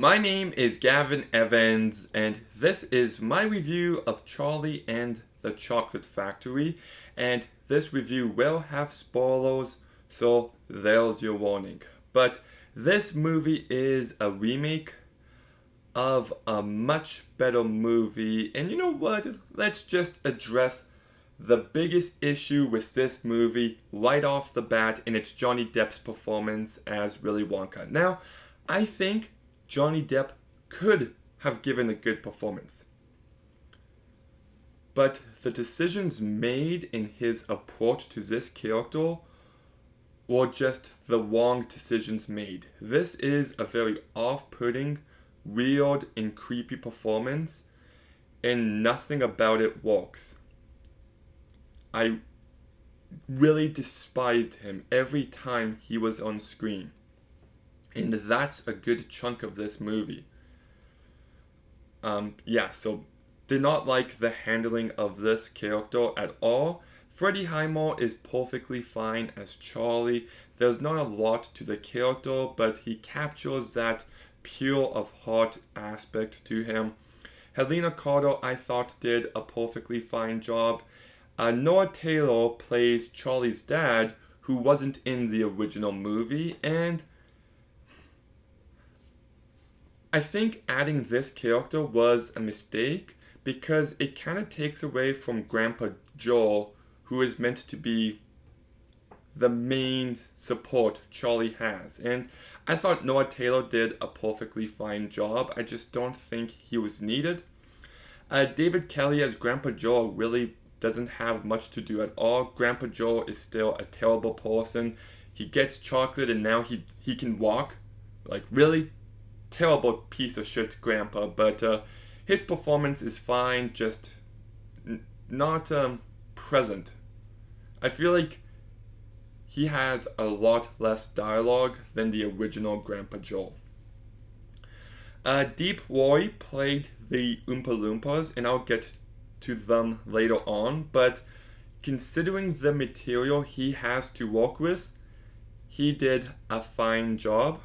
My name is Gavin Evans, and this is my review of Charlie and the Chocolate Factory. And this review will have spoilers, so there's your warning. But this movie is a remake of a much better movie. And you know what? Let's just address the biggest issue with this movie right off the bat, and it's Johnny Depp's performance as Willy Wonka. Now, I think Johnny Depp could have given a good performance, but the decisions made in his approach to this character were just the wrong decisions made. This is a very off-putting, weird, and creepy performance, and nothing about it works. I really despised him every time he was on screen. And that's a good chunk of this movie. So did not like the handling of this character at all. Freddie Highmore is perfectly fine as Charlie. There's not a lot to the character, but he captures that pure of heart aspect to him. Helena Carter, I thought, did a perfectly fine job. Noah Taylor plays Charlie's dad, who wasn't in the original movie, and I think adding this character was a mistake because it kind of takes away from Grandpa Joel, who is meant to be the main support Charlie has. And I thought Noah Taylor did a perfectly fine job. I just don't think he was needed. David Kelly as Grandpa Joel really doesn't have much to do at all. Grandpa Joel is still a terrible person. He gets chocolate and now he can walk. Like, really? Terrible piece of shit grandpa, but his performance is fine, just not present. I feel like he has a lot less dialogue than the original Grandpa Joel. Deep Roy played the Oompa Loompas, and I'll get to them later on, but considering the material he has to work with, he did a fine job.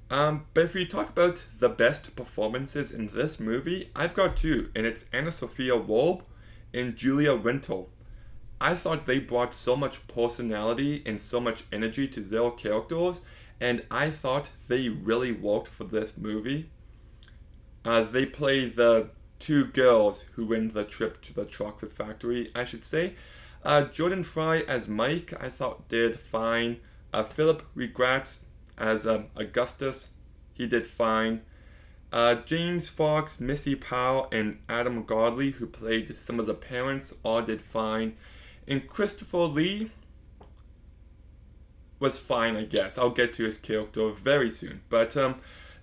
But if you talk about the best performances in this movie, I've got two, and it's Anna Sophia Robb and Julia Winter. I thought they brought so much personality and so much energy to their characters, and I thought they really worked for this movie. They play the two girls who win the trip to the chocolate factory, I should say. Jordan Fry as Mike, I thought did fine. Philip Regrets as Augustus, he did fine. James Fox, Missy Powell, and Adam Godley, who played some of the parents, all did fine. And Christopher Lee was fine, I guess. I'll get to his character very soon. But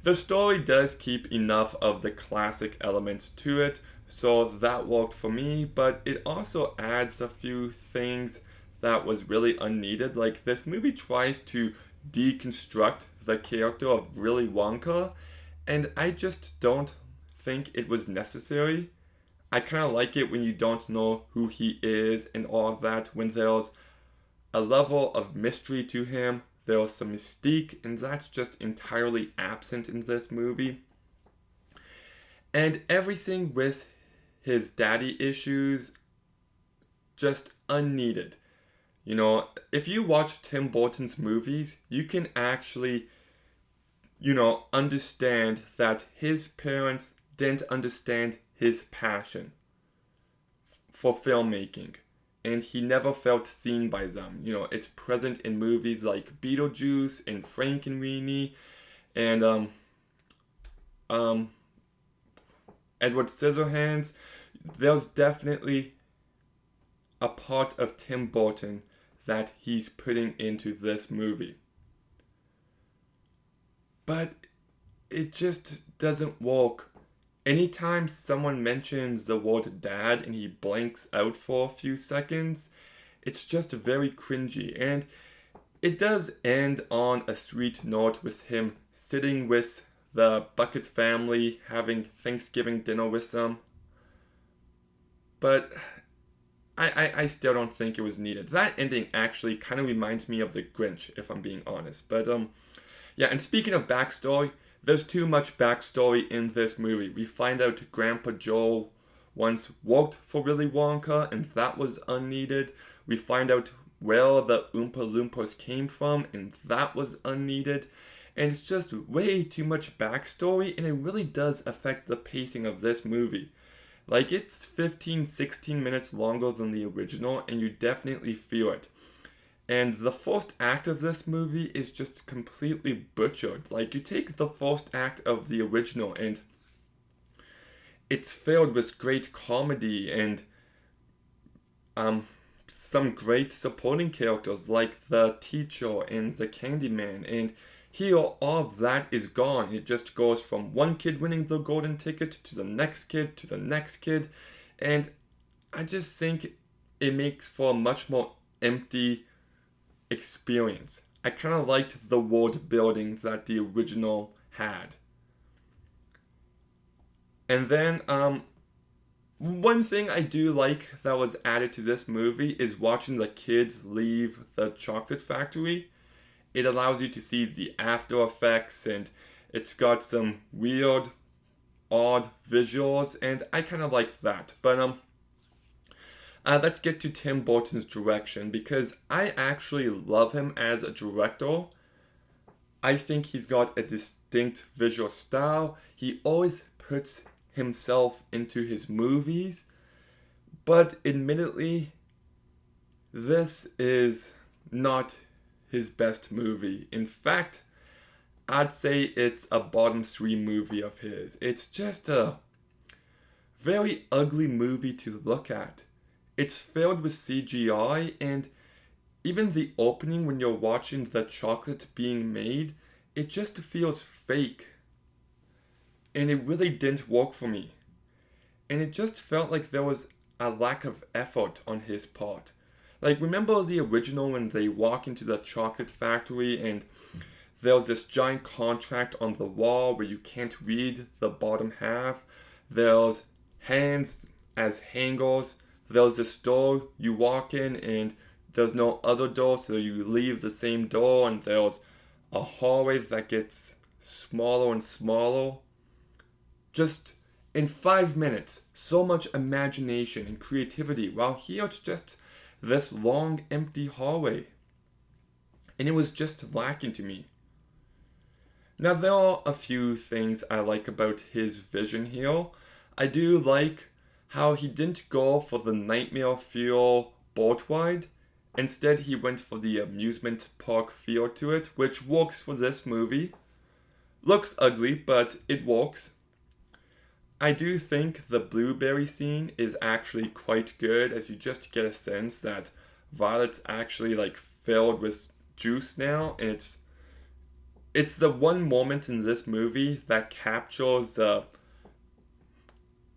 the story does keep enough of the classic elements to it, so that worked for me. But it also adds a few things that was really unneeded. Like, this movie tries to deconstruct the character of Willy Wonka, and I just don't think it was necessary. I kind of like it when you don't know who he is and all of that, when there's a level of mystery to him, there's some mystique, and that's just entirely absent in this movie. And everything with his daddy issues, just unneeded. You know, if you watch Tim Burton's movies, you can actually, understand that his parents didn't understand his passion for filmmaking. And he never felt seen by them. You know, it's present in movies like Beetlejuice and Frankenweenie and Edward Scissorhands. There's definitely a part of Tim Burton that he's putting into this movie. But it just doesn't work. Anytime someone mentions the word dad and he blanks out for a few seconds, it's just very cringy. And it does end on a sweet note with him sitting with the Bucket family, having Thanksgiving dinner with them. But I still don't think it was needed. That ending actually kind of reminds me of The Grinch, if I'm being honest. But yeah, and speaking of backstory, there's too much backstory in this movie. We find out Grandpa Joe once worked for Willy Wonka, and that was unneeded. We find out where the Oompa Loompas came from, and that was unneeded. And it's just way too much backstory, and it really does affect the pacing of this movie. Like, it's 15, 16 minutes longer than the original, and you definitely feel it. And the first act of this movie is just completely butchered. Like, you take the first act of the original, and it's filled with great comedy and some great supporting characters like the teacher and the Candyman. And here, all of that is gone. It just goes from one kid winning the golden ticket to the next kid to the next kid. And I just think it makes for a much more empty experience. I kind of liked the world building that the original had. And then, one thing I do like that was added to this movie is watching the kids leave the chocolate factory. It allows you to see the after effects, and it's got some weird, odd visuals, and I kind of like that. But let's get to Tim Burton's direction, because I actually love him as a director. I think he's got a distinct visual style. He always puts himself into his movies, but admittedly, this is not his best movie. In fact, I'd say it's a bottom 3 movie of his. It's just a very ugly movie to look at. It's filled with CGI, and even the opening when you're watching the chocolate being made, it just feels fake. And it really didn't work for me. And it just felt like there was a lack of effort on his part. Like, remember the original when they walk into the chocolate factory and there's this giant contract on the wall where you can't read the bottom half? There's hands as hangers. There's this door you walk in and there's no other door, so you leave the same door, and there's a hallway that gets smaller and smaller. Just in 5 minutes, so much imagination and creativity, while here it's just this long empty hallway. And it was just lacking to me. Now, there are a few things I like about his vision here. I do like how he didn't go for the nightmare feel boat ride. Instead, he went for the amusement park feel to it, which works for this movie. Looks ugly, but it works. I do think the blueberry scene is actually quite good, as you just get a sense that Violet's actually like filled with juice now, and it's the one moment in this movie that captures the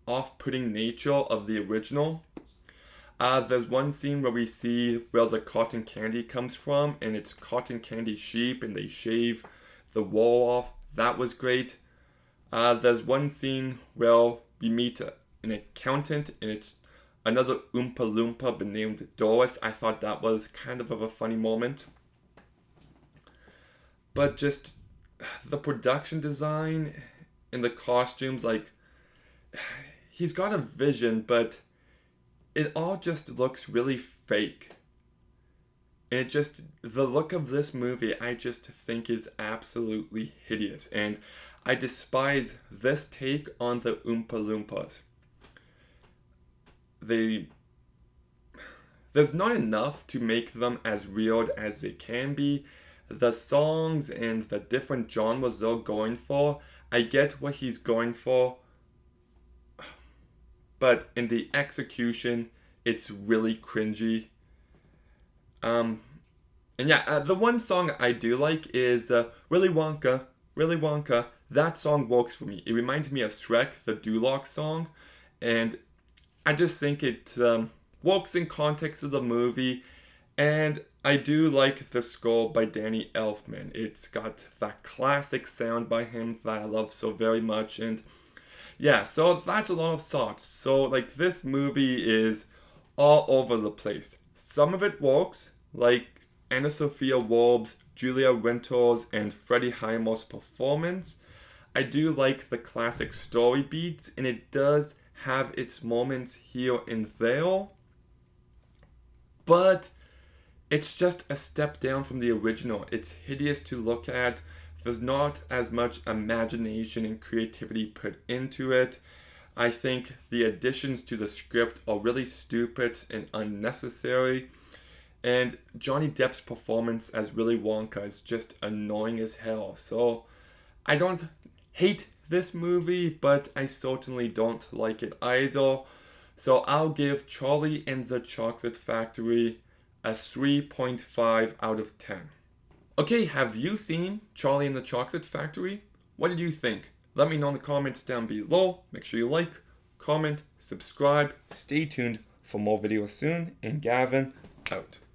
off-putting nature of the original. There's one scene where we see where the cotton candy comes from, and it's cotton candy sheep, and they shave the wool off. That was great. There's one scene where we meet an accountant, and it's another Oompa Loompa but named Doris. I thought that was kind of a funny moment. But just the production design and the costumes, like, he's got a vision, but it all just looks really fake. And it just, the look of this movie, I just think is absolutely hideous. And I despise this take on the Oompa Loompas. There's not enough to make them as weird as they can be. The songs and the different genres they're going for, I get what he's going for, but in the execution, it's really cringy. And yeah, the one song I do like is Willy Wonka, Willy Wonka. That song works for me. It reminds me of Shrek, the Duloc song, and I just think it works in context of the movie, and I do like the score by Danny Elfman. It's got that classic sound by him that I love so very much, and yeah, so that's a lot of thoughts. So, like, this movie is all over the place. Some of it works, like Anna Sophia Warb's, Julia Winters, and Freddie Highmore's performance. I do like the classic story beats, and it does have its moments here and there, but it's just a step down from the original. It's hideous to look at. There's not as much imagination and creativity put into it. I think the additions to the script are really stupid and unnecessary. And Johnny Depp's performance as Willy Wonka is just annoying as hell. So I don't hate this movie, but I certainly don't like it either. So I'll give Charlie and the Chocolate Factory a 3.5 out of 10. Okay, have you seen Charlie and the Chocolate Factory? What did you think? Let me know in the comments down below. Make sure you like, comment, subscribe. Stay tuned for more videos soon. And Gavin, out.